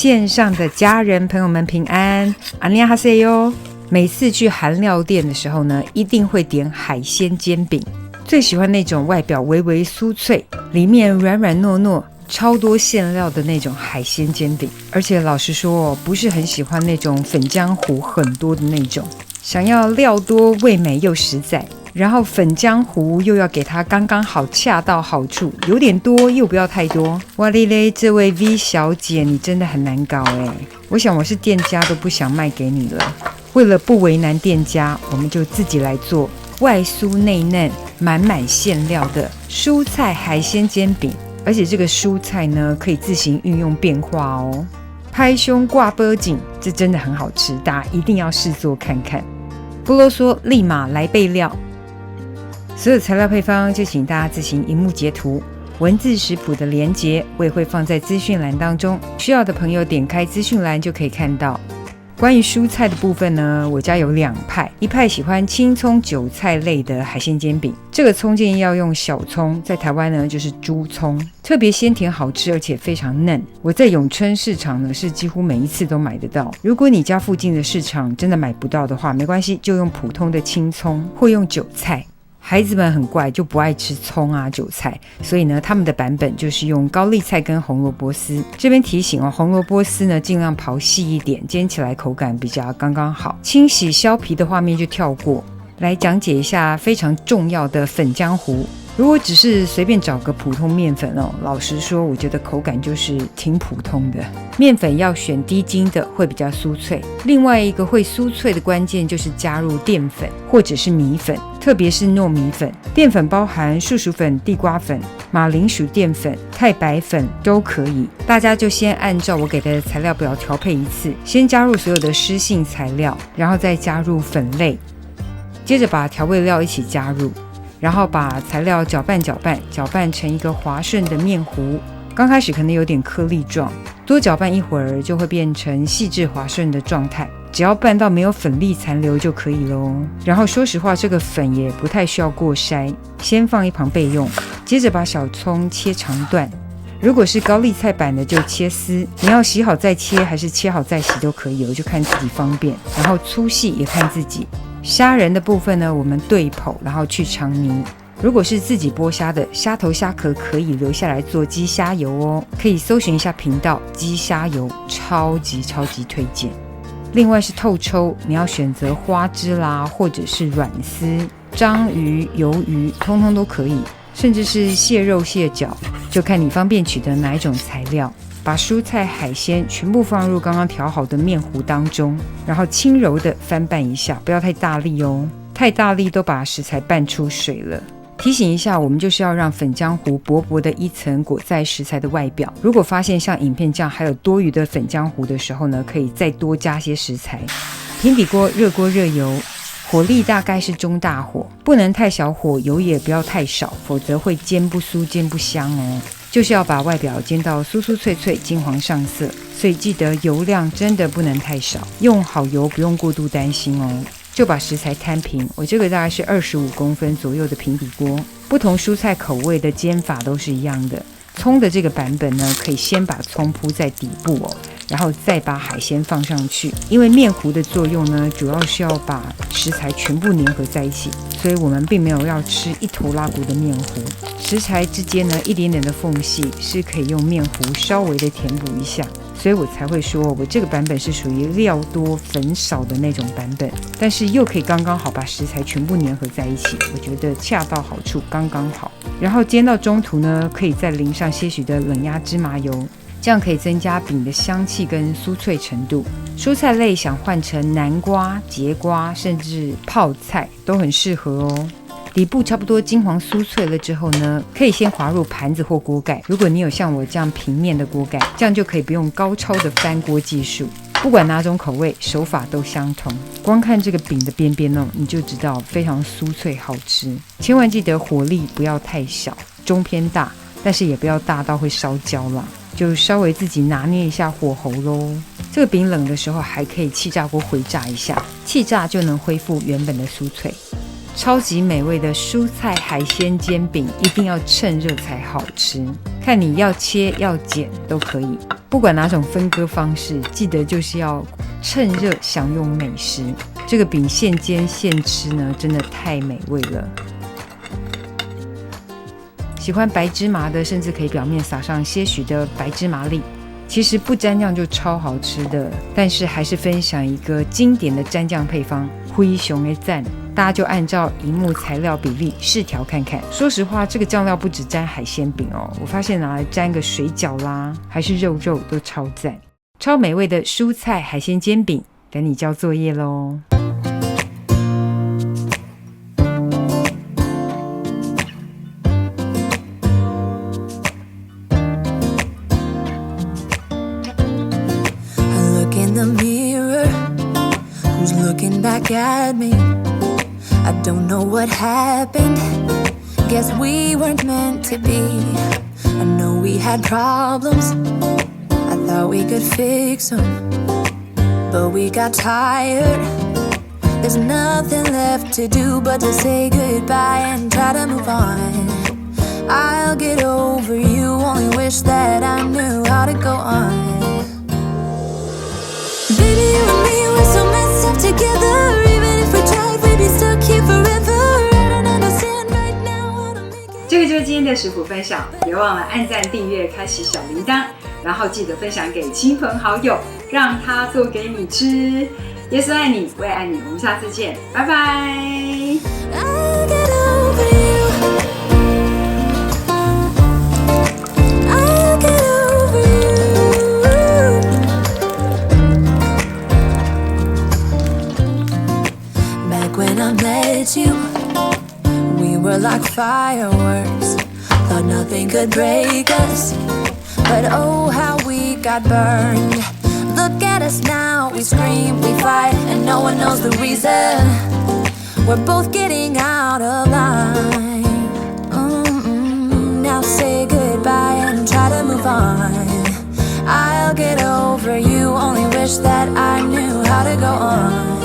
线上的家人朋友们平安，안녕하세요。每次去韩料店的时候呢，一定会点海鲜煎饼，最喜欢那种外表微微酥脆，里面软软糯糯，超多馅料的那种海鲜煎饼。而且老实说，不是很喜欢那种粉浆糊很多的那种，想要料多味美又实在，然后粉浆糊又要给它刚刚好，恰到好处，有点多又不要太多。哇哩嘞，这位 V 小姐你真的很难搞耶，我想我是店家都不想卖给你了。为了不为难店家，我们就自己来做外酥内嫩、满满馅料的蔬菜海鲜煎饼。而且这个蔬菜呢，可以自行运用变化哦。拍胸挂脖颈，这真的很好吃，大家一定要试做看看。不啰嗦，立马来备料。所有材料配方就请大家自行荧幕截图，文字食谱的连结我也会放在资讯栏当中，需要的朋友点开资讯栏就可以看到。关于蔬菜的部分呢，我家有两派，一派喜欢青葱韭菜类的海鲜煎饼，这个葱建议要用小葱，在台湾呢就是猪葱，特别鲜甜好吃，而且非常嫩。我在永春市场呢是几乎每一次都买得到，如果你家附近的市场真的买不到的话，没关系，就用普通的青葱或用韭菜。孩子们很怪，就不爱吃葱啊韭菜，所以呢他们的版本就是用高丽菜跟红萝卜丝。这边提醒哦，红萝卜丝呢尽量刨细一点，煎起来口感比较刚刚好。清洗削皮的画面就跳过，来讲解一下非常重要的粉浆糊。如果只是随便找个普通面粉哦，老实说我觉得口感就是挺普通的。面粉要选低筋的，会比较酥脆。另外一个会酥脆的关键就是加入淀粉或者是米粉，特别是糯米粉。淀粉包含树薯粉、地瓜粉、马铃薯淀粉、太白粉都可以。大家就先按照我给的材料表调配一次，先加入所有的湿性材料，然后再加入粉类，接着把调味料一起加入，然后把材料搅拌成一个滑顺的面糊。刚开始可能有点颗粒状，多搅拌一会儿就会变成细致滑顺的状态，只要拌到没有粉粒残留就可以咯。然后说实话，这个粉也不太需要过筛，先放一旁备用。接着把小葱切长段，如果是高丽菜版的就切丝，你要洗好再切还是切好再洗都可以哦，就看自己方便。然后粗细也看自己。虾仁的部分呢，我们对剖，然后去肠泥。如果是自己剥虾的，虾头虾壳可以留下来做鸡虾油哦，可以搜寻一下频道，鸡虾油超级推荐。另外是透抽，你要选择花枝啦，或者是软丝、章鱼、鱿鱼，通通都可以，甚至是蟹肉、蟹脚，就看你方便取得哪一种材料。把蔬菜海鲜全部放入刚刚调好的面糊当中，然后轻柔的翻拌一下，不要太大力哦，太大力都把食材拌出水了。提醒一下，我们就是要让粉浆糊薄薄的一层裹在食材的外表。如果发现像影片这样还有多余的粉浆糊的时候呢，可以再多加些食材。平底锅热油，火力大概是中大火，不能太小火，油也不要太少，否则会煎不酥煎不香哦。就是要把外表煎到酥酥脆脆，金黄上色，所以记得油量真的不能太少，用好油不用过度担心哦。就把食材摊平，我这个大概是25公分左右的平底锅，不同蔬菜口味的煎法都是一样的。葱的这个版本呢，可以先把葱铺在底部哦，然后再把海鲜放上去。因为面糊的作用呢，主要是要把食材全部粘合在一起，所以我们并没有要吃一头拉骨的面糊。食材之间呢，一点点的缝隙是可以用面糊稍微的填补一下，所以我才会说我这个版本是属于料多粉少的那种版本，但是又可以刚刚好把食材全部粘合在一起，我觉得恰到好处，刚刚好。然后煎到中途呢，可以再淋上些许的冷压芝麻油，这样可以增加饼的香气跟酥脆程度。蔬菜类想换成南瓜、节瓜，甚至泡菜都很适合哦。底部差不多金黄酥脆了之后呢，可以先滑入盘子或锅盖。如果你有像我这样平面的锅盖，这样就可以不用高超的翻锅技术。不管哪种口味，手法都相同。光看这个饼的边边哦，你就知道非常酥脆好吃。千万记得火力不要太小，中偏大，但是也不要大到会烧焦啦，就稍微自己拿捏一下火候咯。这个饼冷的时候还可以气炸锅回炸一下，气炸就能恢复原本的酥脆。超级美味的蔬菜海鲜煎饼，一定要趁热才好吃。看你要切要剪都可以。不管哪种分割方式，记得就是要趁热享用美食。这个饼现煎现吃呢，真的太美味了。喜欢白芝麻的，甚至可以表面撒上些许的白芝麻粒。其实不沾酱就超好吃的，但是还是分享一个经典的沾酱配方——灰熊的赞。大家就按照荧幕材料比例试调看看。说实话，这个酱料不只沾海鲜饼哦，我发现拿来沾个水饺啦，还是肉都超赞。超美味的蔬菜海鲜煎饼，等你交作业咯。Looking back at me, I don't know what happened. Guess we weren't meant to be. I know we had problems, I thought we could fix them, but we got tired. There's nothing left to do but to say goodbye and try to move on. I'll get over you, only wish that I knew how to go on. Baby, you and me, we're so messed up together. Even if we tried, we'd be stuck here forever. I don't understand right now how to make it. 这个就是今天的食谱分享，别忘了按赞、订阅、开启小铃铛，然后记得分享给亲朋好友，让他做给你吃。耶稣爱你，我也爱你，我们下次见，拜拜。I'll get over you. I'll get over you. Back when I met you, we were like fireworks. Thought nothing could break us, but oh how we got burned. Look at us now, we scream, we fight, and no one knows the reason. We're both getting out of line. Now say goodbye and try to move on. I'll get over you, only wish that I knew how to go on.